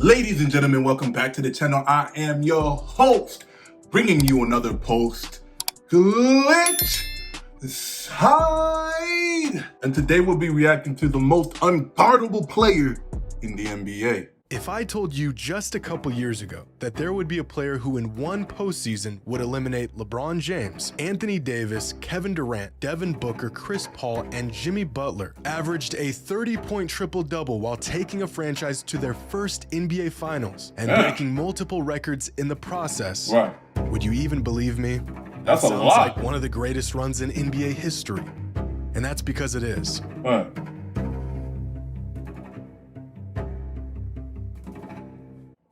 Ladies and gentlemen, welcome back to the channel. I am your host, bringing you another post glitch side. And today we'll be reacting to the most unguardable player in the NBA. If I told you just a couple years ago that there would be a player who in one postseason would eliminate LeBron James, Anthony Davis, Kevin Durant, Devin Booker, Chris Paul, and Jimmy Butler averaged a 30-point triple-double while taking a franchise to their first NBA Finals and breaking multiple records in the process, would you even believe me? That's a Sounds lot. like one of the greatest runs in NBA history. And that's because it is.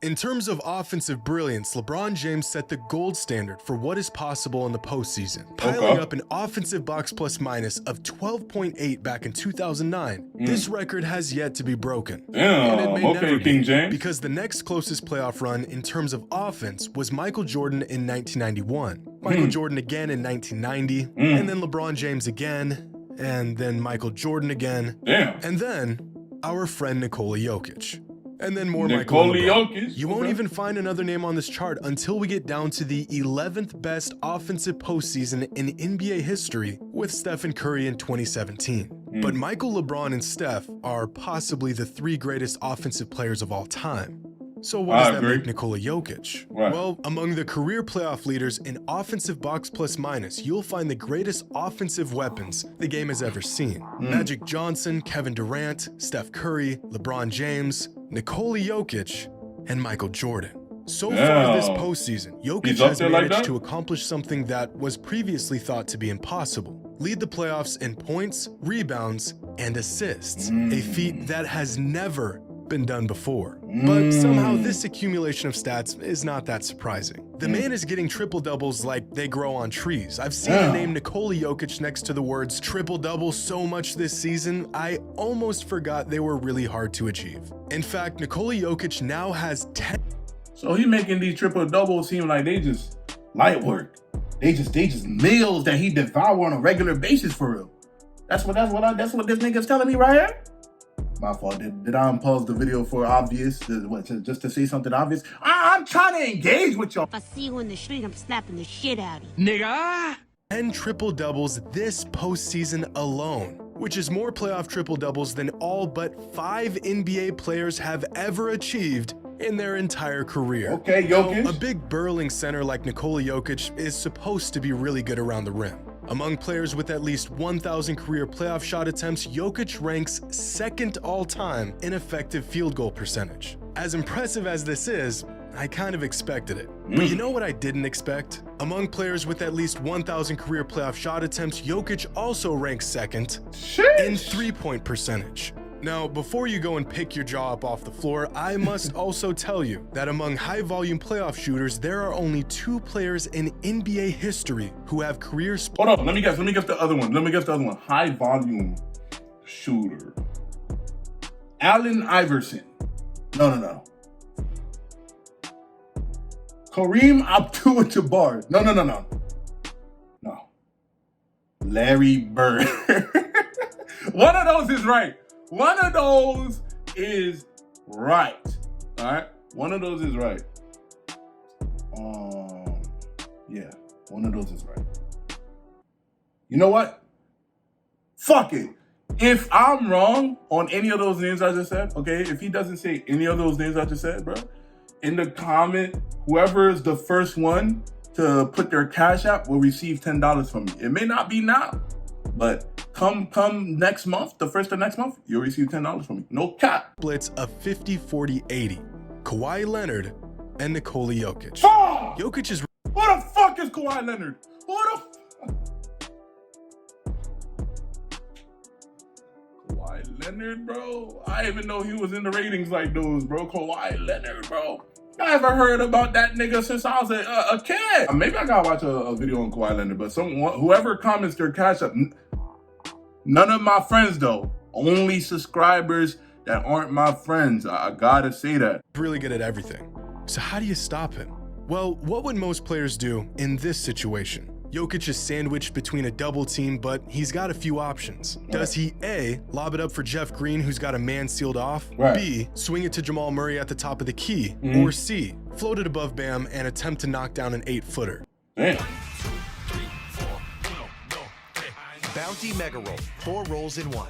In terms of offensive brilliance, LeBron James set the gold standard for what is possible in the postseason, piling up an offensive box plus minus of 12.8 back in 2009. This record has yet to be broken. And it may never be, because the next closest playoff run in terms of offense was Michael Jordan in 1991, Michael Jordan again in 1990, and then LeBron James again, and then Michael Jordan again, and then our friend Nikola Jokic. And then more Michael Jokic. You won't even find another name on this chart until we get down to the 11th best offensive postseason in NBA history with Stephen Curry in 2017. But Michael, LeBron, and Steph are possibly the three greatest offensive players of all time. So what does that make Nikola Jokic? Well, among the career playoff leaders in offensive box plus minus, you'll find the greatest offensive weapons the game has ever seen. Magic Johnson, Kevin Durant, Steph Curry, LeBron James, Nikola Jokic, and Michael Jordan. So far this postseason, Jokic has managed to accomplish something that was previously thought to be impossible. Lead the playoffs in points, rebounds, and assists, a feat that has never been done before. But somehow this accumulation of stats is not that surprising. The man is getting triple-doubles like they grow on trees. I've seen the name Nikola Jokic next to the words triple-double so much this season, I almost forgot they were really hard to achieve. In fact, Nikola Jokic now has 10. So he making these triple-doubles seem like they just light work. They just meals that he devour on a regular basis for real. That's what this nigga's telling me right here. My fault. Did I unpause the video for obvious? Just to say something obvious? I'm trying to engage with y'all. If I see you in the street, I'm slapping the shit out of you. Nigga! 10 triple-doubles this postseason alone, which is more playoff triple-doubles than all but 5 NBA players have ever achieved in their entire career. Okay, Jokic. Now, a big burling center like Nikola Jokic is supposed to be really good around the rim. Among players with at least 1,000 career playoff shot attempts, Jokic ranks second all-time in effective field goal percentage. As impressive as this is, I kind of expected it. But you know what I didn't expect? Among players with at least 1,000 career playoff shot attempts, Jokic also ranks second in three-point percentage. Now, before you go and pick your jaw up off the floor, I must also tell you that among high-volume playoff shooters, there are only 2 players in NBA history who have career... Hold on, let me guess the other one. High-volume shooter. Allen Iverson. No. Kareem Abdul-Jabbar. No. Larry Bird. One of those is right. All right? One of those is right. Yeah, one of those is right. You know what? Fuck it. If I'm wrong on any of those names I just said, okay, if he doesn't say any of those names I just said, bro, in the comment, whoever is the first one to put their Cash App will receive $10 from me. It may not be now, but come next month, the first of next month, you'll receive $10 from me. No cap. Splits of 50-40-80. Kawhi Leonard and Nikola Jokic. Oh! Jokic is... Who the fuck is Kawhi Leonard? Kawhi Leonard, bro? I didn't even know he was in the ratings like those, bro. Kawhi Leonard, bro. I haven't heard about that nigga since I was a kid. Maybe I gotta watch a video on Kawhi Leonard, but whoever comments their Cash App, none of my friends though, only subscribers that aren't my friends. I gotta say that. Really good at everything. So how do you stop him? Well, what would most players do in this situation? Jokic is sandwiched between a double team, but he's got a few options. Does he A, lob it up for Jeff Green, who's got a man sealed off? B, swing it to Jamal Murray at the top of the key? Or C, float it above Bam and attempt to knock down an 8-footer? Damn. Bounty Mega Roll, 4 rolls in 1.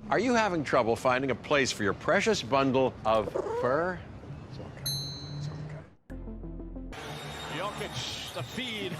Are you having trouble finding a place for your precious bundle of fur? It's okay. Jokic, the feed.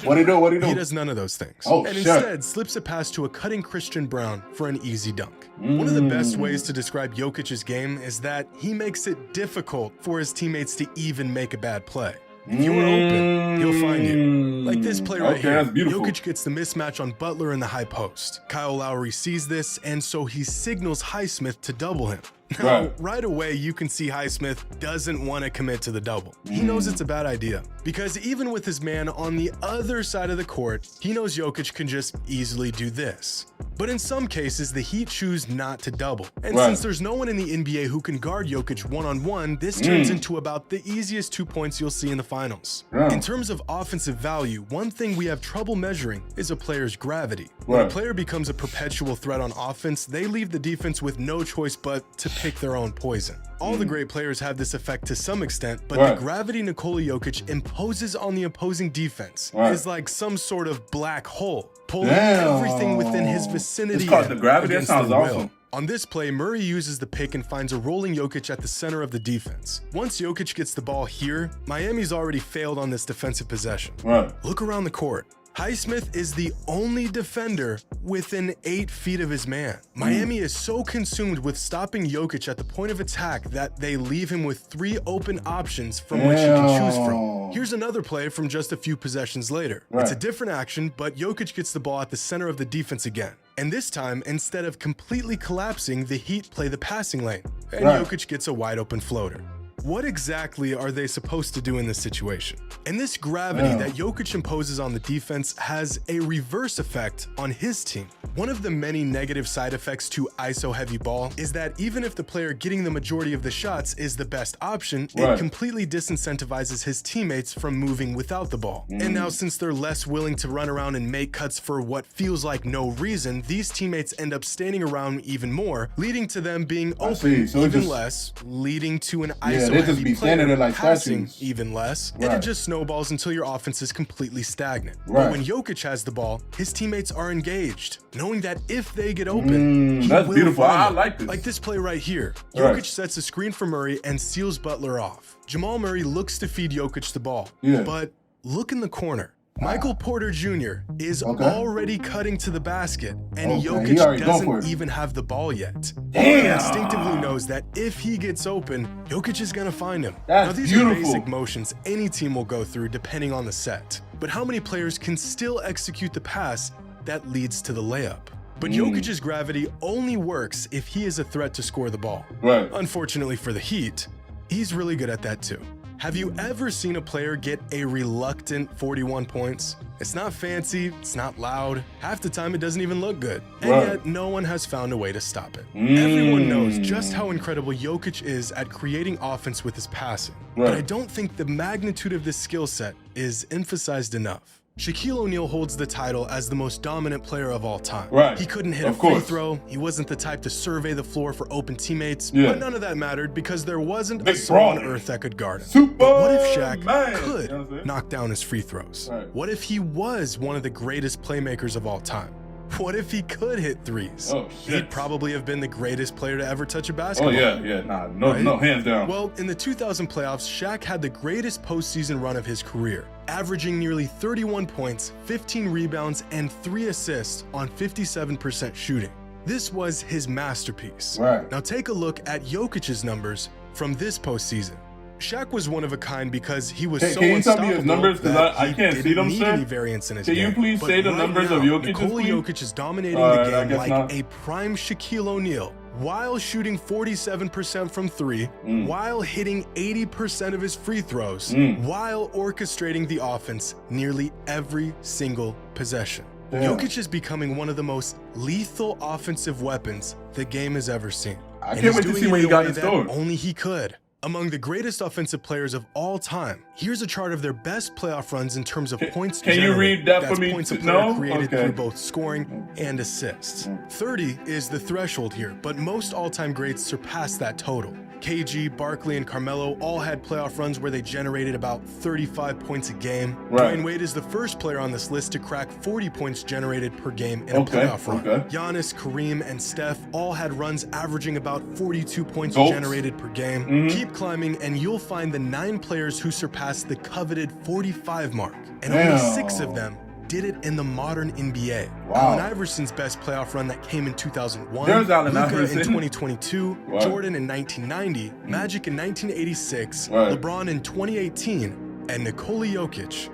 What he do? He does none of those things. Oh, and shit. instead slips a pass to a cutting Christian Brown for an easy dunk. One of the best ways to describe Jokic's game is that he makes it difficult for his teammates to even make a bad play. If you are open, he'll find you. Like this play right here. Jokic gets the mismatch on Butler in the high post. Kyle Lowry sees this, and so he signals Highsmith to double him. Now, right away, you can see Highsmith doesn't want to commit to the double. He knows it's a bad idea, because even with his man on the other side of the court, he knows Jokic can just easily do this. But in some cases, the Heat choose not to double. And since there's no one in the NBA who can guard Jokic one-on-one, this turns into about the easiest 2 points you'll see in the finals. In terms of offensive value, one thing we have trouble measuring is a player's gravity. When a player becomes a perpetual threat on offense, they leave the defense with no choice but to pick their own poison. All the great players have this effect to some extent, but the gravity Nikola Jokic imposes on the opposing defense is like some sort of black hole, pulling everything within his vicinity. It's called the gravity. That sounds awesome. On this play, Murray uses the pick and finds a rolling Jokic at the center of the defense. Once Jokic gets the ball here, Miami's already failed on this defensive possession. Look around the court. Highsmith is the only defender within 8 feet of his man. Miami is so consumed with stopping Jokic at the point of attack that they leave him with 3 open options from which he can choose from. Here's another play from just a few possessions later. It's a different action, but Jokic gets the ball at the center of the defense again. And this time, instead of completely collapsing, the Heat play the passing lane, and Jokic gets a wide open floater. What exactly are they supposed to do in this situation? And this gravity that Jokic imposes on the defense has a reverse effect on his team. One of the many negative side effects to ISO-heavy ball is that even if the player getting the majority of the shots is the best option, it completely disincentivizes his teammates from moving without the ball. And now, since they're less willing to run around and make cuts for what feels like no reason, these teammates end up standing around even more, leading to them being open even less, leading to an ISO they just be standing there like passing statues. even less, and it just snowballs until your offense is completely stagnant. But when Jokic has the ball, his teammates are engaged, knowing that if they get open, he that's will beautiful. find I them. like this. Like this play right here. Jokic sets a screen for Murray and seals Butler off. Jamal Murray looks to feed Jokic the ball, but look in the corner. Michael Porter Jr. is already cutting to the basket, and Jokic doesn't even have the ball yet. He instinctively knows that if he gets open, Jokic is going to find him. Now, these are basic motions any team will go through depending on the set. But how many players can still execute the pass that leads to the layup? But Jokic's gravity only works if he is a threat to score the ball. Unfortunately for the Heat, he's really good at that too. Have you ever seen a player get a reluctant 41 points? It's not fancy, it's not loud, half the time it doesn't even look good, and yet no one has found a way to stop it. Everyone knows just how incredible Jokic is at creating offense with his passing, but I don't think the magnitude of this skill set is emphasized enough. Shaquille O'Neal holds the title as the most dominant player of all time. He couldn't hit a free throw, he wasn't the type to survey the floor for open teammates, but none of that mattered because there wasn't a soul on earth that could guard him. But what if Shaq could knock down his free throws? What if he was one of the greatest playmakers of all time? What if he could hit threes? He'd probably have been the greatest player to ever touch a basketball. No, hands down. Well, in the 2000 playoffs, Shaq had the greatest postseason run of his career, averaging nearly 31 points, 15 rebounds, and 3 assists on 57% shooting. This was his masterpiece. Now take a look at Jokic's numbers from this postseason. Shaq was one of a kind because he was so can you tell unstoppable me his numbers? Because I can't see them, need sir. any variance in his Can game. you please say the numbers of Jokic's? Nikola Jokic is dominating the game like a prime Shaquille O'Neal, while shooting 47% from 3, while hitting 80% of his free throws, while orchestrating the offense nearly every single possession. Jokic is becoming one of the most lethal offensive weapons the game has ever seen. I can't wait to see when he got his store. Only he could. Among the greatest offensive players of all time, here's a chart of their best playoff runs in terms of points Can you generated. read that That's for me? points a player No? created Okay. through both scoring and assists. 30 is the threshold here, but most all-time greats surpass that total. KG, Barkley, and Carmelo all had playoff runs where they generated about 35 points a game. Right. Dwayne Wade is the first player on this list to crack 40 points generated per game in a playoff run. Giannis, Kareem, and Steph all had runs averaging about 42 points generated per game. Keep climbing and you'll find the 9 players who surpassed the coveted 45 mark, and only 6 of them did it in the modern NBA. Allen Iverson's best playoff run that came in 2001, There's Allen Luka Iverson. in 2022, Jordan in 1990, Magic in 1986, LeBron in 2018, and Nikola Jokic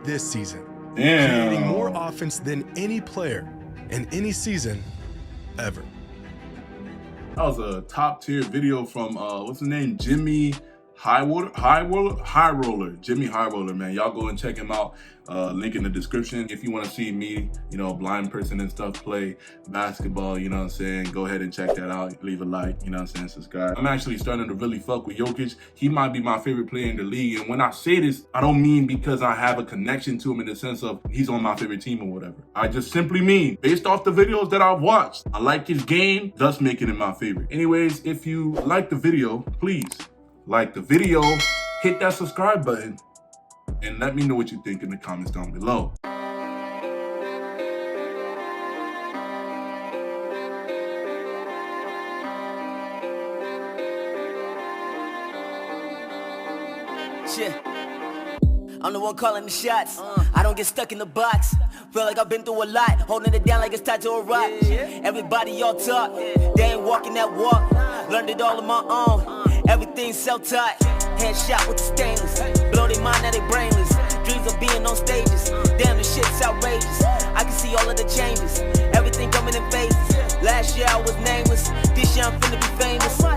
this season. Creating more offense than any player in any season ever. That was a top tier video from what's his name? Jimmy High Roller. Jimmy High Roller, man. Y'all go and check him out. Link in the description. If you want to see me, you know, blind person and stuff, play basketball, you know what I'm saying, go ahead and check that out. Leave a like, you know what I'm saying, subscribe. I'm actually starting to really fuck with Jokic. He might be my favorite player in the league. And when I say this, I don't mean because I have a connection to him in the sense of he's on my favorite team or whatever. I just simply mean, based off the videos that I've watched, I like his game, thus making him my favorite. Anyways, if you like the video, please like the video, hit that subscribe button, and let me know what you think in the comments down below. Shit. I'm the one calling the shots. I don't get stuck in the box. Feel like I've been through a lot, holding it down like it's tied to a rock. Everybody y'all talk, they ain't walking that walk. Learned it all on my own. Everything's self-taught. Headshot with the stainless. Blow their mind, now they brainless. Dreams of being on stages. Damn, the shit's outrageous. I can see all of the changes. Everything coming in phases. Last year I was nameless. This year I'm finna be famous.